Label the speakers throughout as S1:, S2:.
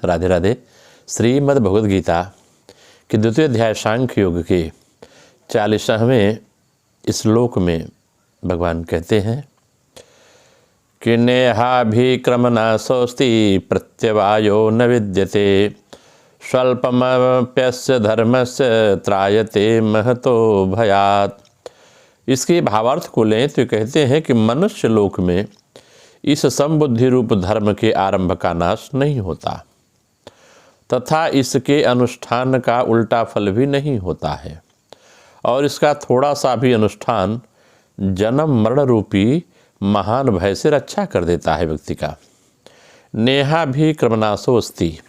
S1: राधे राधे। श्रीमद् भगवद गीता के द्वितीय अध्याय सांख्य योग के 40वें श्लोक में भगवान कहते हैं कि नेहाभिक्रमनाशोऽस्ति प्रत्यवायो न विद्यते स्वल्पमप्यस्य धर्मस्य त्रायते महतो भयात्। इसके भावार्थ को लें तो कहते हैं कि मनुष्य लोक में इस समबुद्धि रूप धर्म के आरंभ का नाश नहीं होता तथा इसके अनुष्ठान का उल्टा फल भी नहीं होता है, और इसका थोड़ा सा भी अनुष्ठान जन्म मरण रूपी महान भय से रक्षा कर देता है व्यक्ति का। नेहा भी क्रमनाशोस्ति,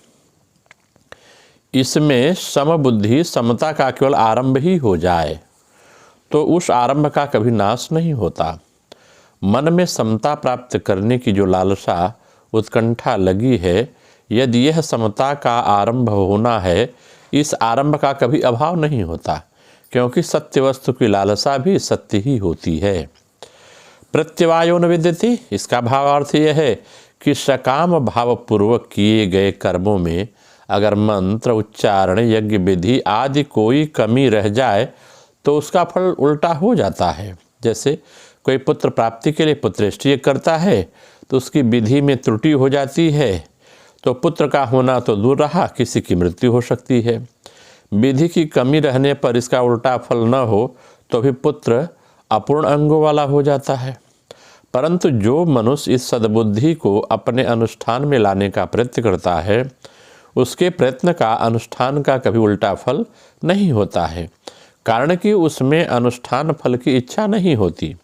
S1: इसमें समबुद्धि समता का केवल आरंभ ही हो जाए तो उस आरंभ का कभी नाश नहीं होता। मन में समता प्राप्त करने की जो लालसा उत्कंठा लगी है, यदि यह समता का आरंभ होना है, इस आरंभ का कभी अभाव नहीं होता, क्योंकि सत्य वस्तु की लालसा भी सत्य ही होती है। प्रत्यवायो न विद्यते, इसका भावार्थ यह है कि सकाम भावपूर्वक किए गए कर्मों में अगर मंत्र उच्चारण यज्ञ विधि आदि कोई कमी रह जाए तो उसका फल उल्टा हो जाता है। जैसे कोई पुत्र प्राप्ति के लिए पुत्रेष्टि करता है तो उसकी विधि में त्रुटि हो जाती है तो पुत्र का होना तो दूर रहा, किसी की मृत्यु हो सकती है। विधि की कमी रहने पर इसका उल्टा फल न हो तो भी पुत्र अपूर्ण अंगों वाला हो जाता है। परंतु जो मनुष्य इस सद्बुद्धि को अपने अनुष्ठान में लाने का प्रयत्न करता है, उसके प्रयत्न का अनुष्ठान का कभी उल्टा फल नहीं होता है, कारण कि उसमें अनुष्ठान फल की इच्छा नहीं होती।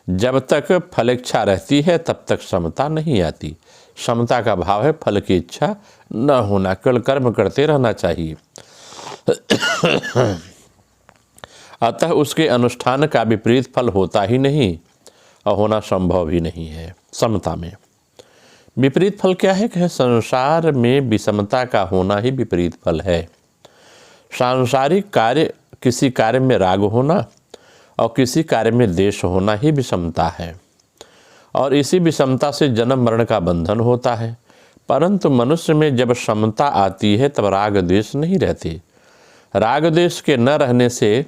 S1: जब तक फल इच्छा रहती है तब तक समता नहीं आती। समता का भाव है फल की इच्छा न होना, केवल कर्म करते रहना चाहिए। अतः उसके अनुष्ठान का विपरीत फल होता ही नहीं और होना संभव भी नहीं है। समता में विपरीत फल क्या है कि संसार में विषमता का होना ही विपरीत फल है। सांसारिक कार्य, किसी कार्य में राग होना और किसी कार्य में द्वेष होना ही विषमता है, और इसी विषमता से जन्म मरण का बंधन होता है। परंतु मनुष्य में जब समता आती है तब राग द्वेष नहीं रहती। राग द्वेष के न रहने से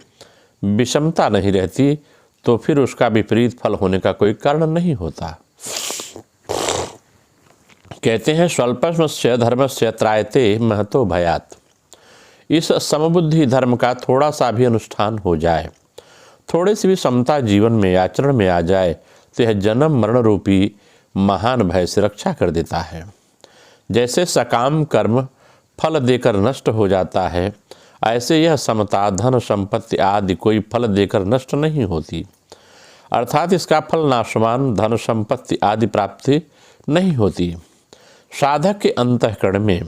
S1: विषमता नहीं रहती, तो फिर उसका विपरीत फल होने का कोई कारण नहीं होता। कहते हैं स्वल्पस्मस्य धर्मस्य त्रायते महतो भयात्। इस समबुद्धि धर्म का थोड़ा सा भी अनुष्ठान हो जाए, थोड़ी सी भी समता जीवन में आचरण में आ जाए तो यह जन्म मरण रूपी महान भय से रक्षा कर देता है। जैसे सकाम कर्म फल देकर नष्ट हो जाता है, ऐसे यह समता धन संपत्ति आदि कोई फल देकर नष्ट नहीं होती, अर्थात इसका फल नाशवान धन संपत्ति आदि प्राप्ति नहीं होती। साधक के अंतःकरण में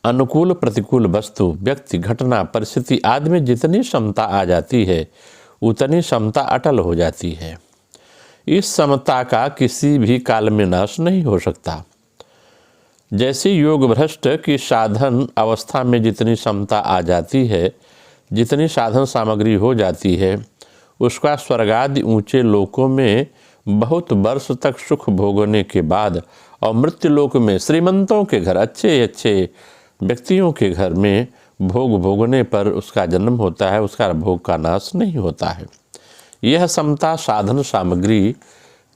S1: अनुकूल प्रतिकूल वस्तु व्यक्ति घटना परिस्थिति आदि में जितनी समता आ जाती है उतनी समता अटल हो जाती है। इस समता का किसी भी काल में नाश नहीं हो सकता। जैसे योग भ्रष्ट की साधन अवस्था में जितनी समता आ जाती है, जितनी साधन सामग्री हो जाती है, उसका स्वर्गादि ऊंचे लोकों में बहुत वर्ष तक सुख भोगने के बाद और मृत्यु लोक में श्रीमंतों के घर, अच्छे अच्छे व्यक्तियों के घर में भोग भोगने पर उसका जन्म होता है, उसका भोग का नाश नहीं होता है। यह समता साधन सामग्री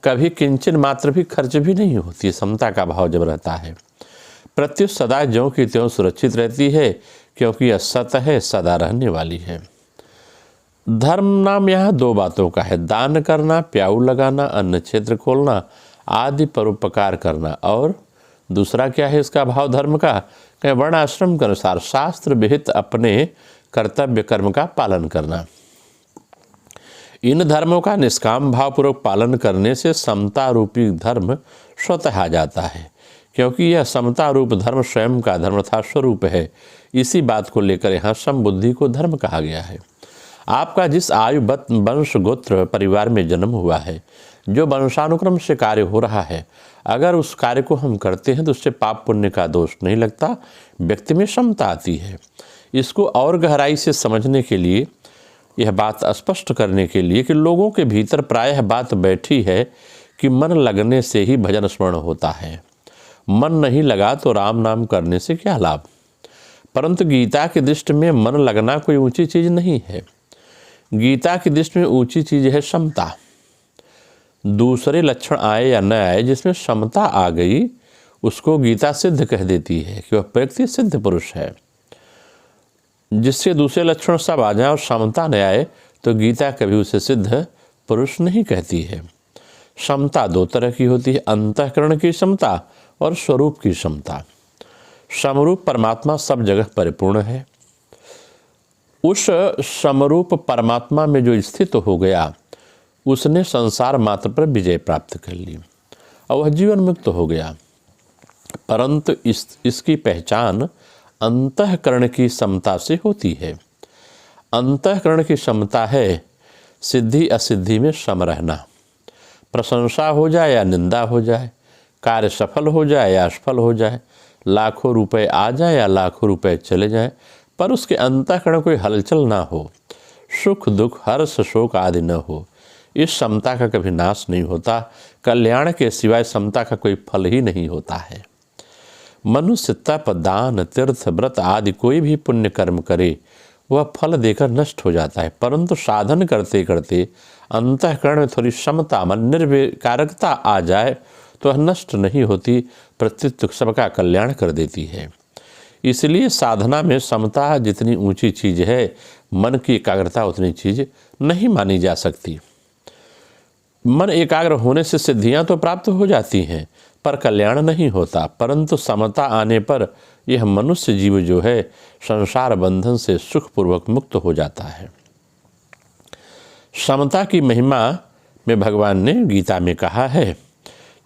S1: कभी किंचन मात्र भी खर्च भी नहीं होती। समता का भाव जब रहता है, प्रत्युत सदा ज्यों की त्यों सुरक्षित रहती है, क्योंकि यह सत है, सदा रहने वाली है। धर्म नाम यहाँ दो बातों का है, दान करना, प्याऊ लगाना, अन्न क्षेत्र खोलना आदि परोपकार करना, और दूसरा क्या है इसका भाव धर्म का, कहीं वर्ण आश्रम के अनुसार शास्त्र विहित अपने कर्तव्य कर्म का पालन करना। इन धर्मों का निष्काम भावपूर्वक पालन करने से समता रूपी धर्म स्वतः आ जाता है, क्योंकि यह समता रूप धर्म स्वयं का धर्म था, स्वरूप है। इसी बात को लेकर यहाँ समबुद्धि को धर्म कहा गया है। आपका जिस आयु वंश गोत्र परिवार में जन्म हुआ है, जो वंशानुक्रम से कार्य हो रहा है, अगर उस कार्य को हम करते हैं तो उससे पाप पुण्य का दोष नहीं लगता, व्यक्ति में समता आती है। इसको और गहराई से समझने के लिए, यह बात स्पष्ट करने के लिए कि लोगों के भीतर प्रायः बात बैठी है कि मन लगने से ही भजन स्मरण होता है, मन नहीं लगा तो राम नाम करने से क्या लाभ। परंतु गीता की दृष्टि में मन लगना कोई ऊंची चीज नहीं है। गीता की दृष्टि में ऊंची चीज है क्षमता। दूसरे लक्षण आए या न आए, जिसमें क्षमता आ गई उसको गीता सिद्ध कह देती है कि वह व्यक्ति सिद्ध पुरुष है। जिससे दूसरे लक्षण सब आ जाए और क्षमता न आए तो गीता कभी उसे सिद्ध पुरुष नहीं कहती है। क्षमता दो तरह की होती है, अंतःकरण की क्षमता और स्वरूप की क्षमता। समरूप परमात्मा सब जगह परिपूर्ण है। उस समरूप परमात्मा में जो स्थित हो गया उसने संसार मात्र पर विजय प्राप्त कर ली और वह जीवन मुक्त हो गया। परंतु इसकी पहचान अंतःकरण की समता से होती है। अंतःकरण की क्षमता है सिद्धि असिद्धि में सम रहना। प्रशंसा हो जाए या निंदा हो जाए, कार्य सफल हो जाए या असफल हो जाए, लाखों रुपए आ जाए या लाखों रुपए चले जाए, पर उसके अंतःकरण कोई हलचल ना हो, सुख दुख हर्ष शोक आदि न हो। इस समता का कभी नाश नहीं होता। कल्याण के सिवाय समता का कोई फल ही नहीं होता है। मनुष्य तप दान तीर्थ व्रत आदि कोई भी पुण्य कर्म करे वह फल देकर नष्ट हो जाता है, परंतु साधन करते करते अंतःकरण में थोड़ी क्षमता मन निर्विकारकता आ जाए तो वह नष्ट नहीं होती, प्रत्युत सबका कल्याण कर देती है। इसलिए साधना में समता जितनी ऊंची चीज है, मन की एकाग्रता उतनी चीज नहीं मानी जा सकती। मन एकाग्र होने से सिद्धियां तो प्राप्त हो जाती हैं पर कल्याण नहीं होता, परंतु समता आने पर यह मनुष्य जीव जो है संसार बंधन से सुखपूर्वक मुक्त हो जाता है। समता की महिमा में भगवान ने गीता में कहा है,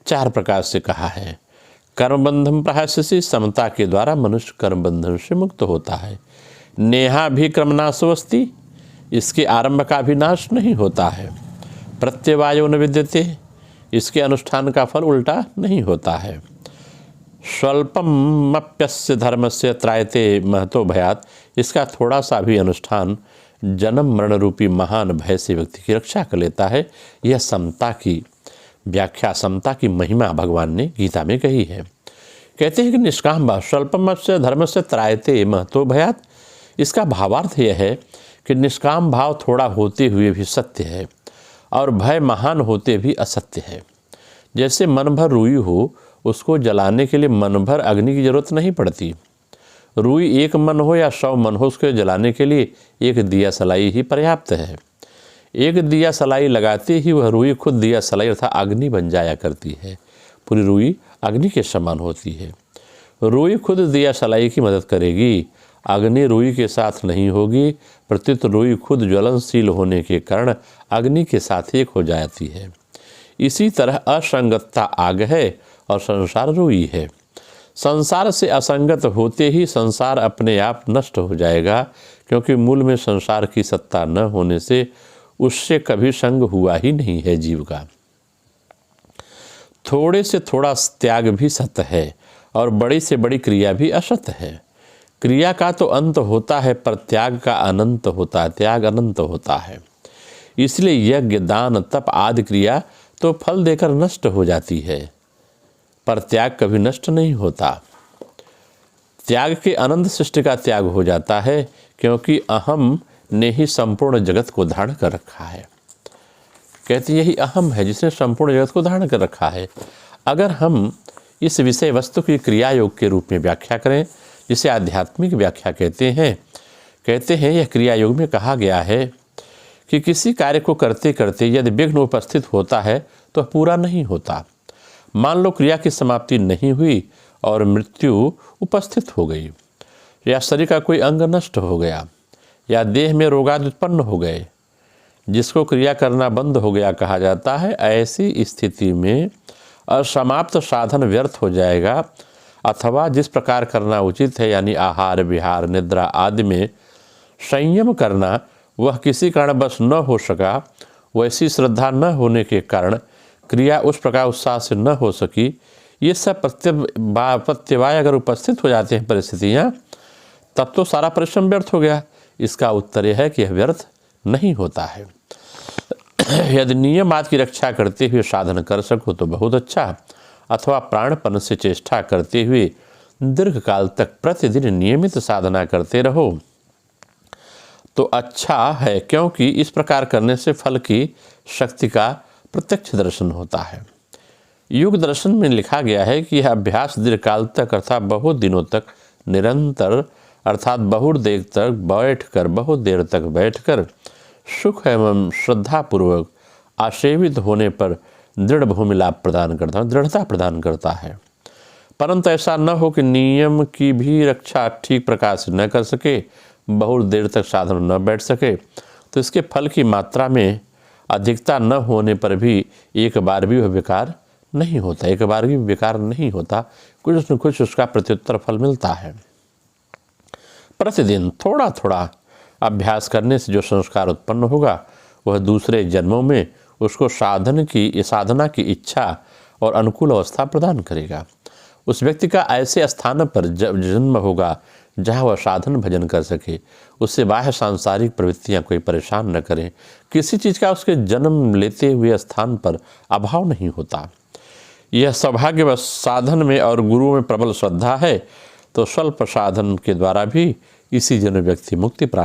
S1: 4 प्रकार से कहा है। कर्म बंधन प्रहास्यसि, समता के द्वारा मनुष्य कर्म बंधन से मुक्त होता है। नेहा भी क्रमनाशोस्ति, इसके आरंभ का भी नाश नहीं होता है। प्रत्यवायो न विद्यते, इसके अनुष्ठान का फल उल्टा नहीं होता है। स्वल्पमप्यस्य धर्मस्य त्रायते महतो भयात, इसका थोड़ा सा भी अनुष्ठान जन्म मरण रूपी महान भय से व्यक्ति की रक्षा कर लेता है। यह समता की व्याख्या, समता की महिमा भगवान ने गीता में कही है। कहते हैं कि निष्काम भाव स्वल्पमस्य धर्मस्य त्रायते महतो भयात, इसका भावार्थ यह है कि निष्काम भाव थोड़ा होते हुए भी सत्य है और भय महान होते भी असत्य है। जैसे मन भर रुई हो, उसको जलाने के लिए मन भर अग्नि की जरूरत नहीं पड़ती। रुई 1 मन हो या 100 मन हो, उसको जलाने के लिए 1 दिया सलाई ही पर्याप्त है। 1 दिया सलाई लगाते ही वह रुई खुद दिया सलाई अर्थात अग्नि बन जाया करती है। पूरी रुई अग्नि के समान होती है। रुई खुद दिया सलाई की मदद करेगी, अग्नि रुई के साथ नहीं होगी, प्रत्युत रुई खुद ज्वलनशील होने के कारण अग्नि के साथ एक हो जाती है। इसी तरह असंगतता आग है और संसार रुई है। संसार से असंगत होते ही संसार अपने आप नष्ट हो जाएगा, क्योंकि मूल में संसार की सत्ता न होने से उससे कभी संग हुआ ही नहीं है जीव का। थोड़े से थोड़ा त्याग भी सत्य है और बड़ी से बड़ी क्रिया भी असत्य है। क्रिया का तो अंत होता है पर त्याग का अनंत होता है, त्याग अनंत होता है। इसलिए यज्ञ दान तप आदि क्रिया तो फल देकर नष्ट हो जाती है, पर त्याग कभी नष्ट नहीं होता। त्याग के अनंत सृष्टि का त्याग हो जाता है, क्योंकि अहम ने ही संपूर्ण जगत को धारण कर रखा है। कहते यही अहम है जिसने संपूर्ण जगत को धारण कर रखा है। अगर हम इस विषय वस्तु की क्रिया योग के रूप में व्याख्या करें, जिसे आध्यात्मिक व्याख्या कहते हैं यह क्रिया योग में कहा गया है कि किसी कार्य को करते करते यदि विघ्न उपस्थित होता है तो पूरा नहीं होता। मान लो क्रिया की समाप्ति नहीं हुई और मृत्यु उपस्थित हो गई, या शरीर का कोई अंग नष्ट हो गया, या देह में रोगादि उत्पन्न हो गए, जिसको क्रिया करना बंद हो गया कहा जाता है। ऐसी स्थिति में असमाप्त साधन व्यर्थ हो जाएगा, अथवा जिस प्रकार करना उचित है यानी आहार विहार निद्रा आदि में संयम करना, वह किसी कारणवश न हो सका। वैसी श्रद्धा न होने के कारण क्रिया उस प्रकार उत्साह से न हो सकी। ये सब प्रत्यवाय अगर उपस्थित हो जाते हैं परिस्थितियाँ, तब तो सारा परिश्रम व्यर्थ हो गया। इसका उत्तर यह है कि यह व्यर्थ नहीं होता है। यदि नियम आदि की रक्षा करते हुए साधन कर सको तो बहुत अच्छा, अथवा प्राणपन से चेष्टा करते हुए दीर्घ काल तक प्रतिदिन नियमित साधना करते रहो तो अच्छा है, क्योंकि इस प्रकार करने से फल की शक्ति का प्रत्यक्ष दर्शन होता है। योग दर्शन में लिखा गया है कि यह अभ्यास दीर्घकाल तक अर्थात बहुत दिनों तक निरंतर अर्थात बहुत देर तक बैठकर सुख एवं श्रद्धापूर्वक आसेवित होने पर दृढ़ भूमि लाभ दृढ़ता प्रदान करता है। परंतु ऐसा न हो कि नियम की भी रक्षा ठीक प्रकार से न कर सके, बहुत देर तक साधन न बैठ सके, तो इसके फल की मात्रा में अधिकता न होने पर भी एक बार भी वह बेकार नहीं होता, कुछ न कुछ उसका प्रत्युत्तर फल मिलता है। प्रतिदिन थोड़ा थोड़ा अभ्यास करने से जो संस्कार उत्पन्न होगा वह दूसरे जन्मों में उसको साधना की इच्छा और अनुकूल अवस्था प्रदान करेगा। उस व्यक्ति का ऐसे स्थान पर जन्म होगा जहाँ वह साधन भजन कर सके, उससे बाह्य सांसारिक प्रवृत्तियाँ कोई परेशान न करें, किसी चीज़ का उसके जन्म लेते हुए स्थान पर अभाव नहीं होता। यह सौभाग्यवश साधन में और गुरु में प्रबल श्रद्धा है तो स्वल्प साधन के द्वारा भी इसी जन्म व्यक्ति मुक्ति प्राप्त